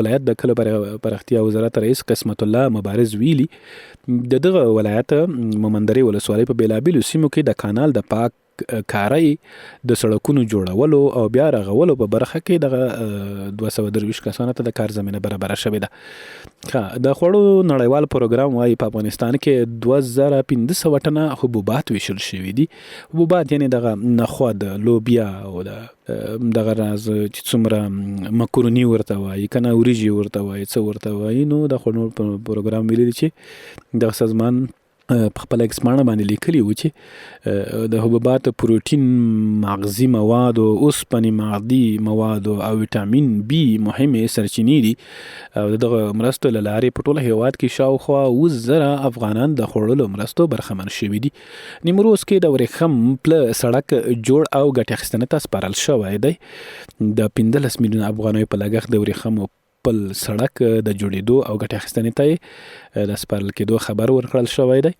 ولایت د کلیو پراختیا وزارت رئیس قسمت الله مبارز ویلي دغه ولایت مومندرې ولسوالۍ په بیلابیلو سیمو کې د کانال د پاک کاري د سړکونو جوړولو او بیا رغولو په برخه کې دغه 223 کسانو ته د کار زمینه برابره شوې ده. د خوړو نړیوال پروګرام وايي په افغانستان کې 2500 ټنه حبوبات ویشل شوي دي. حبوبات یعنی دغه نخود، لوبیا او دغه راز چې څومره مکروني ورته وایي کنه وریجې ورته وایي څه ورته وایي. نو د خوړو پروګرام ویلي چې دغه سازمان په خپل اکسپانډ باندې لیکلي و چې د حبوبات پروتین، مغذي مواد او اوسپنې معدني مواد او ویټامین بي مهمې سرچینې دي او دغه مرستو له لارې په ټوله هیواد کې شاوخوا 20,000 افغانان د خوړلو مرستو برخمن شوي دي. نیمروز کې د ورېښم پله سړک جوړ او ګټې اخیستنې ته سپارل شوی دی. د 15 میلیون افغانیو په لګښت د ورېښمو پل سړک د جوړېدو او ګټې اخیستنې ته د سپارل کېدو خبر ورکړل شوی دی.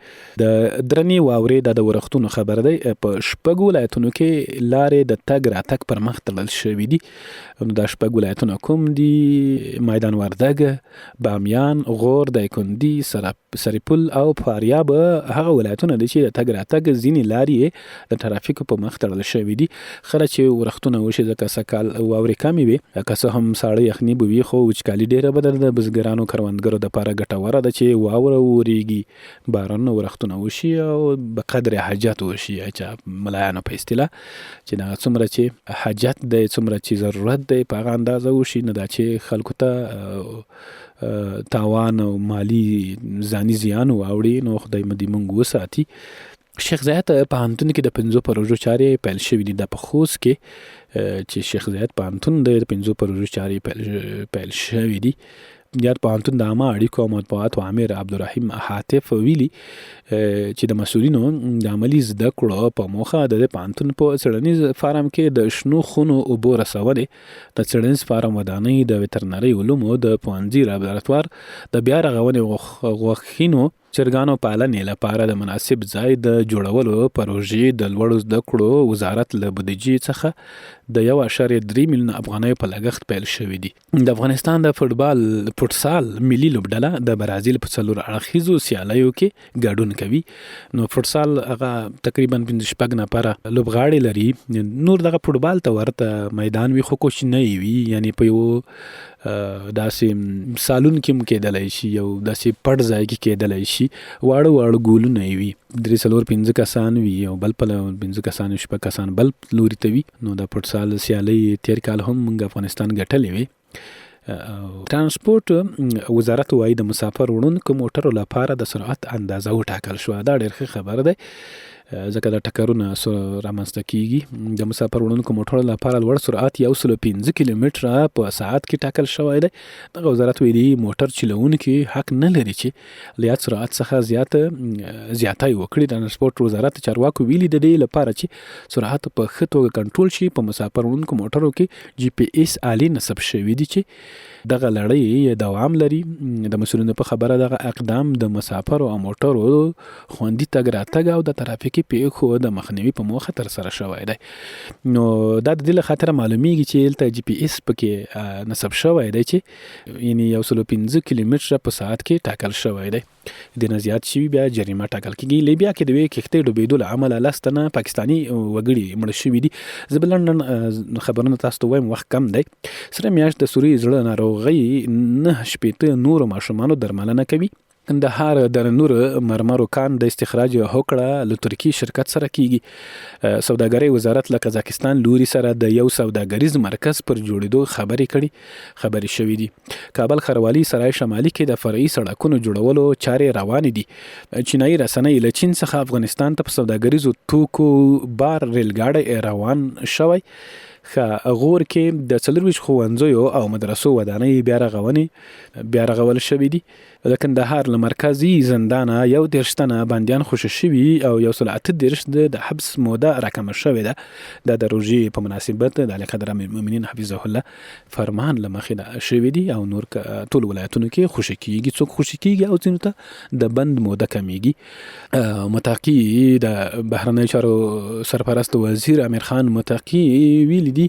د درنې واورې د ورښتونو خبر دی. په 6 ولایتونو کې لارې د تګ راتګ پر مخ تړل شوي دي. دا 6 ولایتونه کوم دي؟ میدان وردګ، بامیان، غور، دایکنډي، سرپل او فاریاب هغه ولایتونه دي چې د تګ راتګ ځینې لارې د ترافیکو په مخ تړل شوي دي. خره چې ورښتونه وشي ځکه سږکال واورې کمې وي، که څه هم ساړه یخني به وي خو وچکالي ډېره به د بزګرانو کروندګرو دپاره ګټوره ده چې واوره وورېږي، بارانونه ورښتونه وشي او به قدر حاجت وشي، چې ملایانو په اصطلاح چې دغه څومره چې حاجت دی څومره چې ضرورت دی په هغه اندازه وشي، نه دا چې خلکو ته تاوان او مالی ځاني زیان واوړي. نو خدای مدې موږ وساتي. شیخ زاید پوهنتون کې د 5 پروژو چارې پیل شوي دي. د په خوست کې چې شیخ زاید پوهنتون د 5 پروژو چارې پیل شوي دي. یاد پوهنتون د عامه اړیکو او مطبوعاتو امیر عبدالرحیم حاتف ویلي چې د مسؤلینو د عملي زده کړو په موخه د پوهنتون په څېړنیز فارم کې د شنو خونو اوبو رسونې، د څېړنیز فارم ودانۍ، د ویترنري علومو، د پوهنځي لابراتوار، د بیا رغونې غوښینو چرګانو پالنې لپاره د مناسب ځای د جوړولو پروژې د لوړو زده کړو وزارت له بودیجې څخه د 1.3 میلیون افغانیو په لګښت پیل شوي دي. د افغانستان د فوټسال ملي لوبډله د برازیل په 4 اړخیزو سیالیو کې ګډون کوي. نو فوټسال هغه تقریبا 15 نفره لوبغاړي لري. نور دغه فوټبال ته ورته میدان وي خو کوچنی وي، یعنی په یو داسې سالون کې هم کېدلی شي، یو داسې پټ ځای کې کېدلی شي، واړه ګولونه یې وي، 3-4-5 کسان وي او بل په 5 کسان 6 کسان بل لوري ته وي. نو د فوټسال سیالۍ تیر کال هم موږ افغانستان ګټلې وي. ترانسپورټ وزارت وایي د مسافر وړونکو موټرو لپاره د سرعت اندازه وټاکل شوه. دا ډېر ښه خبر دی ځکه د ټکرونه رامنځته کیږي. د مسافر وړونکو موټرو لپاره لوړ سرعت 115 کیلومتره په ساعت کې ټاکل شوی دی. دغه وزارت ویلي موټر چلوونکي حق نه لري چې له سرعت څخه زیاتی وکړي. د ترانسپورټ وزارت چارواکو ویلي د دې لپاره چې سرعت په ښه توګه کنټرول شي په مسافر وړونکو موټرو کې GPS آلې نصب شوي دي چې دغه لړۍ دوام لري. د مسؤلینو په خبره دغه اقدام د مسافرو او موټرو خوندي تګ راتګ او د ترافیکي پیښو د مخنیوي په موخه ترسره شوی دی. نو دا د دې له خاطره معلومیږي چې دلته GPS پکې نصب شوی دی چې یعنی 115 کیلومتره په ساعت کې ټاکل شوی دی. د نه زیات شي بیا جریمه ټاکل کیږي. لیبیا کې د کښتۍ ډوبېدو له امله 10 تنه پاکستاني وګړي مړه شوي دي. زه به لنډن خبرونه تاسو ته وایم، وخت کم دی. سره میاشت د سوریې زړه ناروغۍ 9 نورو ماشومانو درملنه کوي. کندهار د نور مرمرو کان د استخراج هوکړه له ترکیې شرکت سره کیږي. سوداګرۍ وزارت له قزاقستان لوري سره د یو سوداګریز مرکز پر جوړېدو خبرې شوې دي. کابل خروالي سرای شمالي کې د فرعي سړکونو جوړولو چارې روانې دي. چینایي رسنۍ له چین څخه افغانستان ته په سوداګریزو توکو بار ریلګاډی روان شوی. غور کې د 24 ښوونځیو او مدرسو ودانۍ بیا رغول شوې دي. د کندهار له مرکزي زندانه 11 تنه بندیان خوشي شوي او 138 د حبس موده راکمه شوې ده. د روژې په مناسبت د اعلی قدر امیر المؤمنین حفظه الله فرمان له مخې ده شوي دي او نور ټول ولایتونو کې خوشي کیږي. څوک خوشي کیږي او ځینو ته د بند موده کمیږي. متقی د بهرنیو چارو سرپرست وزیر امیر خان متقی ویلي دي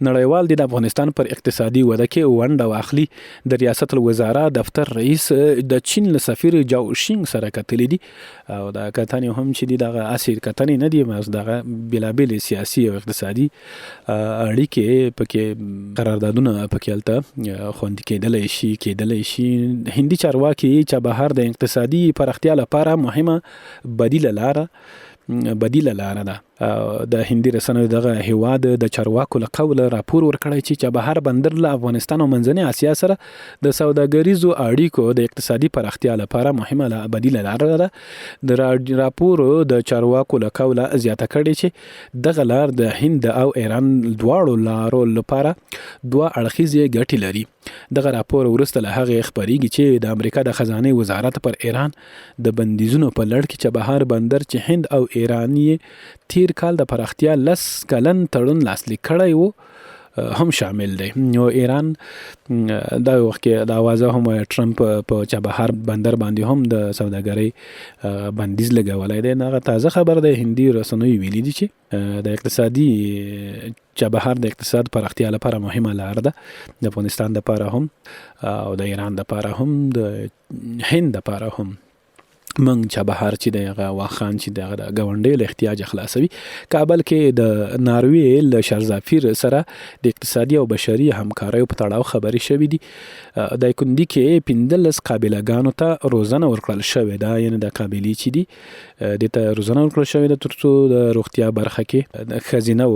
نړیوال د افغانستان پر اقتصادي وده کې ونډه واخلي. د ریاست الوزرا دفتر رئیس د چین له سفیر جاو شینګ سره کتلې دي او د کتنې هم چې دي دغه اسیر کتنې نه دي ماز دغه بلابل سیاسي او اقتصادي اړیکې پکې قراردادونه پکې الته خوندې کېدلی شي. هندي چارواکي چابهار د اقتصادي پراختیا لپاره مهمه بدیله لاره ده. د هندي رسنیو دغه هیواد د چارواکو له قوله راپور ورکړی چې چابهار بندر له افغانستان او منځنۍ اسیا سره د سوداګریزو اړیکو د اقتصادي پراختیا لپاره مهمه بدیله لاره ده. د راپور د چارواکو له قوله زیاته کړې چې دغه لار د هند او ایران دواړو لارو لپاره دوه اړخیزې ګټې لري. دغه راپور وروسته له هغې خپریږي چې د امریکا د خزانې وزارت پر ایران د بندیزونو په لړ کې چابهار بندر چې هند او ایران تیر کال د پراختیا 10 کلن تړون لاسلیک کړی وو هم شامل دی. نو ایران دا وخت کې د اوازه هم ټرمپ په چابهار بندر باندې هم د سوداګرۍ بندیز لګولای دی. هغه تازه خبر دی. هندي رسنیو ویلي دي چې د اقتصادي چابهار د اقتصاد پراختیا لپاره مهمه لار ده د افغانستان لپاره هم او د ایران لپاره هم د هند لپاره هم. منګ چابهار چې دغه واخان چې دغه ګاونډي له احتیاج خلاصوي. کابل کې د ناروې له شرزافیر سره د اقتصادي او بشري همکاریو په تړاو خبرې شوې دي. د کندي کې 15 قابلګانو ته روزنه ورکړل شوې ده. یعنی د قابلیت چې دي د ته روزنه ورکړل شوې ده ترڅو د روغتیا برخه کې د خزینه او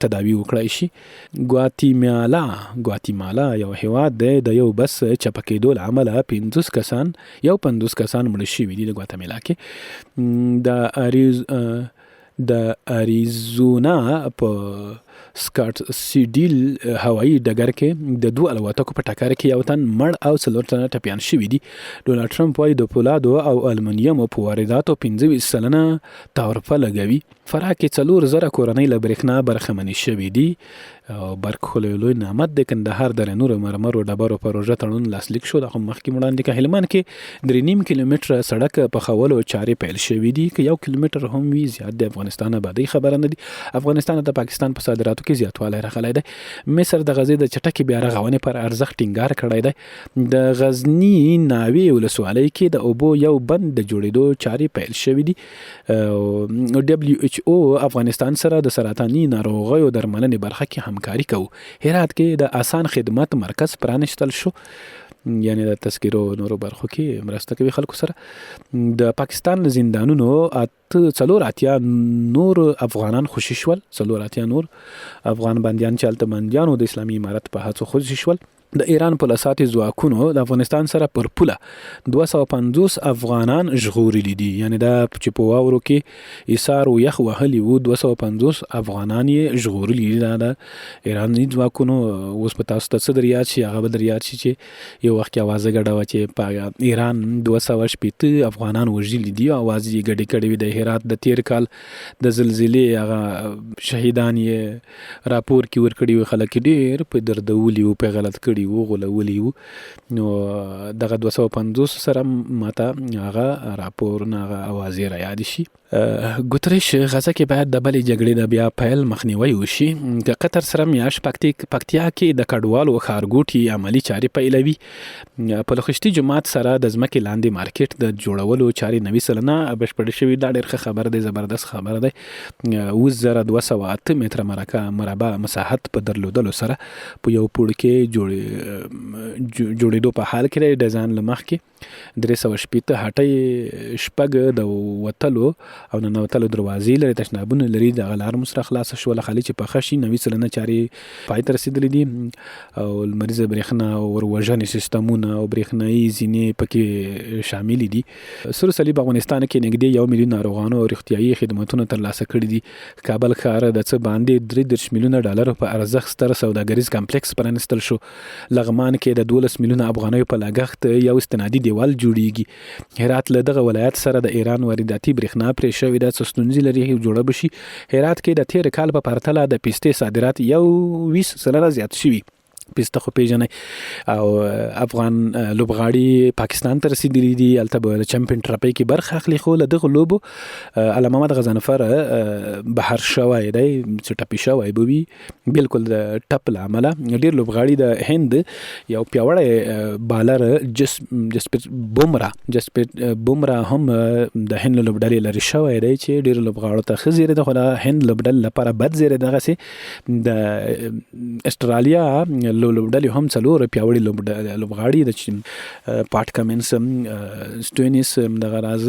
تداوی وکړای شي. ګواتیمالا یو هیواد دی. د یو بس چپکېدو له امله 50 کسان مړه شوي دي. ګواتیمالا کې د اریزونا په سکاټ سیډیل هوایي ډګر کې د 2 الوتکو په ټکر کې یو تن مړ او 4 تنه ټپیان شوي دي. ډونالډ ټرمپ وايي د پولادو او المونیمو په وارداتو 15% تعرفه لګوي. فراه کې 4000 کورنۍ له برېښنا برخمنې شوي دي او برق خو لوی نعمت د کندهار د نورو مرمرو ډبرو پروژه تړون لاسلیک شو. د مخکې وړاندې کې هلمند کې 3.5 کیلومتره سړک په خولو چارې پیل شوې دي که 1 کیلومتر هم وي زیات د افغانستان آبادی خبره نه دي. افغانستان د پاکستان په صادراتو کې زیاتوالی راغلی دی. مصر د غزې د چټکې بیا رغونې پر ارزښت ټینګار کړی دی. د غزنی ناوې ولسوالۍ کې د اوبو یو بند د جوړېدو چارې پیل شوې دي. WHO افغانستان سره د سرطاني ناروغیو درملنې برخه کې همکاري کوو. هرات کې د آسان خدمت مرکز پرانیستل شو. یعنی د تذکیرو نورو برخو کې مرسته کوي خلکو سره. د پاکستان زندانونو 4 نور افغانان خوشي شول. 4 نور افغان بندیان چې هلته بندیانو د اسلامي امارت په هڅو خوشي شول. د ایران په لاساتي ځواکونو د افغانستان سره پر پوله 250 افغانان ژغورلي دي. یعنی دا چې په واورو کې ایثار او یخ وهلي وو 250 افغانان یې ژغورلي دي. دا د ایراني ځواکونو اوس په تاسو ته څه دریاد شي هغه به دریاد شي چې یو وخت کې اوازه ګډه وه چې په ایران 260 افغانان وژلي دي. اوازې یې ګډې کړې وي. د هرات د تیر کال د زلزلې هغه شهیدان یې راپور کې ورکړي وي. خلک ډېر په دردولي وو، په غلط کړي وو، غولولي وو. نو دغه 250 سره ماته هغه راپور نه هغه اوازې را یاد شي. ګوتریش غزه کې باید د بلې جګړې د بیا پیل مخنیوی وشي. د قطر سره میاشت پکتیا کې د کډوالو ښارګوټي عملي چارې پیلوي. په لخشتي جماعت سره د ځمکې لاندې مارکیټ د جوړولو چارې 90 سلنه بشپړې شوي. دا ډېر ښه خبر دی، زبردست خبر دی. 2208 متره مربع مساحت په درلودلو سره په یو پوړ کې جوړېدو په حال کې دی. ډیزاین له مخکې 360 هټۍ شپږ د وتلو او ننوتلو دروازې لري، تشنابونه لري، دغه لار هم سره خلاصه شوله، خالي چې پخه شي 90 سلنه چارې پای ته رسېدلې دي او لمریزه برېښنا او وروژنې سیستمونه او برېښنایي زینې پکې شامل دي. سره صلیب افغانستان کې نږدې 1 میلیون ناروغانو او روغتیایي خدماتونه ترلاسه کړي دي. کابل ښار د څه باندې 33 میلیونه ډالرو په ارزښت ستر سوداګریز کمپلیکس پرانستل شو. لغمان کې د 12 میلیونه افغانیو په لګښت یو استنادي دیوال جوړیږي. هرات له دغه ولایت سره د ایران وارداتي برېښنا پرې شوې ده، څه ستونزې لري جوړه بشي. هرات کې د تیر کال په پرتله د پستې صادرات 20 سلنه زیات شوي. پسته خو پیژنئ او افغان لوبغاړي پاکستان ته رسیدلي دي، هلته به چمپیون ټرافي کې برخه اخلي. خو له دغه لوبو علامه محمد غضنفر بهر شوی دی چې ټپي شوی به وي بالکل د ټپ له امله. ډېر لوبغاړي د هند یو پیاوړی بالر جسپریت بومرا هم د هند لوبډلې لرې شوی دی چې ډېرو لوبغاړو ته ښه زیری ده، خو د هند لوبډلې لپاره بد زیری دغسې. د استرالیا لوبډلې هم 4 پیاوړي لوبغاړي د پاټ کمنس سټوینس دغه راز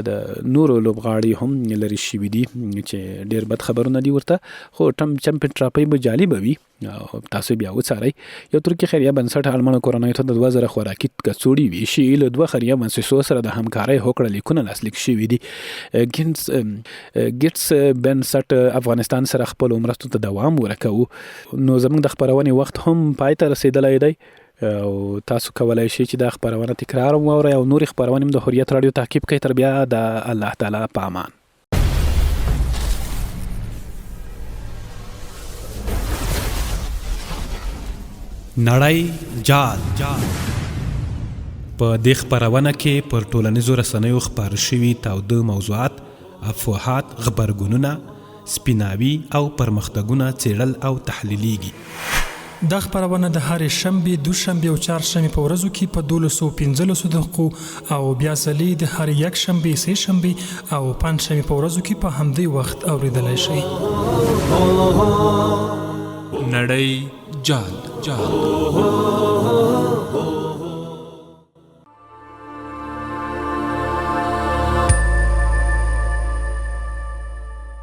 د نورو لوبغاړي هم لرې شوي دي چې ډېر بد خبرونه دي ورته. خو چمپیون ټرافي به جالب وي او تاسو بیا وڅارئ. یو ترکي خیریه بنسټ المانو کورنیو ته د 2000 خوراکي کڅوړي ویشي. له 2 خیریه بنسټونو سره د همکارۍ هوکړه لیکونه لاسلیک شوي دي. ګیټس بنسټ افغانستان سره خپل مرستو ته دوام ورکوي. نو زموږ د خبرونې وخت هم پای ته رسیدلی دی او تاسو کولای شئ چې دا خبرونه تکرار واورئ او نورې خبرونې هم د حریت راډیو تعقیب کړئ. تر بیا د الله تعالی په امان. نړۍ جال په دې خبرونه کې پر ټولنیزو رسنیو خپاره شوي تاوده موضوعات، افواهات، غبرګونونه، سپیناوي او پرمختګونه څېړل او تحلیلیږي. دا خبرونه د هرې شنبې، دوشنبې او چهارشنبې په ورځو کې په 12:15 دقیقو او بیا ځلې د هرې یکشنبې، سه شنبې او پنجشنبې په ورځو کې په همدې وخت اوریدلای شئ. نړۍ جال